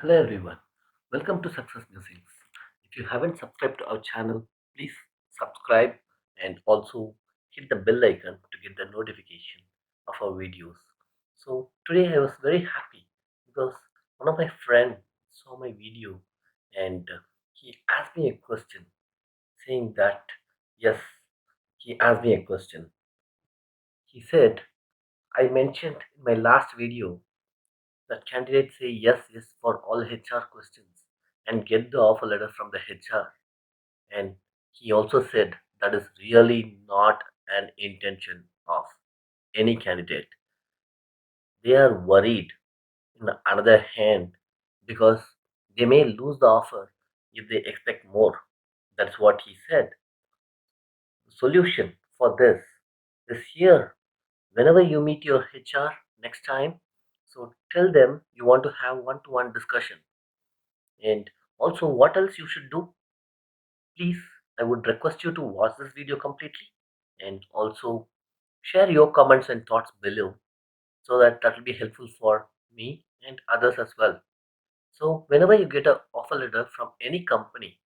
Hello everyone, welcome to Success Musings. If you haven't subscribed to our channel, please subscribe and also hit the bell icon to get the notification of our videos. So today I was very happy because one of my friends saw my video and he asked me a question saying that yes, he asked me a question. He said, I mentioned in my last video that candidates say yes, yes for all HR questions and get the offer letter from the HR. And he also said that is really not an intention of any candidate. They are worried in the other hand because they may lose the offer if they expect more. That's what he said. The solution for this is here. Whenever you meet your HR next time, so tell them you want to have one-to-one discussion. And also, what else you should do? Please, I would request you to watch this video completely and also share your comments and thoughts below so that will be helpful for me and others as well. So, whenever you get an offer letter from any company,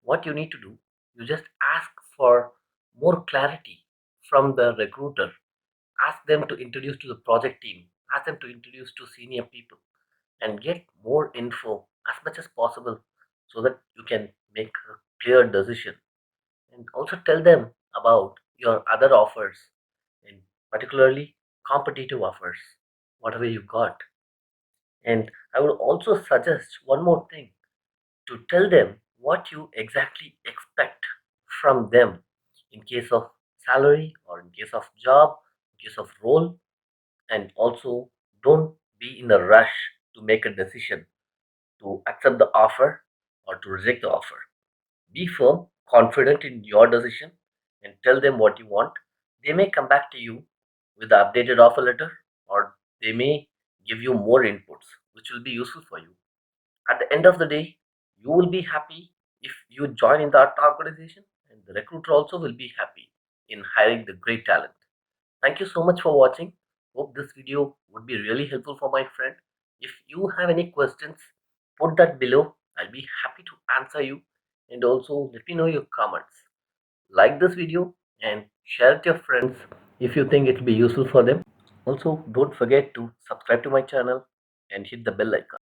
what you need to do, you just ask for more clarity from the recruiter. Ask them to introduce to the project team, ask them to introduce to senior people and get more info as much as possible so that you can make a clear decision and also tell them about your other offers and particularly competitive offers whatever you got. And I would also suggest one more thing, to tell them what you exactly expect from them in case of salary or in case of job, in case of role. And also don't be in a rush to make a decision to accept the offer or to reject the offer. Be firm, confident in your decision, and tell them what you want. They may come back to you with the updated offer letter, or they may give you more inputs, which will be useful for you. At the end of the day, you will be happy if you join in that organization, and the recruiter also will be happy in hiring the great talent. Thank you so much for watching. Hope this video would be really helpful for my friend. If you have any questions, put that below. I'll be happy to answer you. And also let me know your comments. Like this video and share it with your friends if you think it will be useful for them. Also, don't forget to subscribe to my channel and hit the bell icon.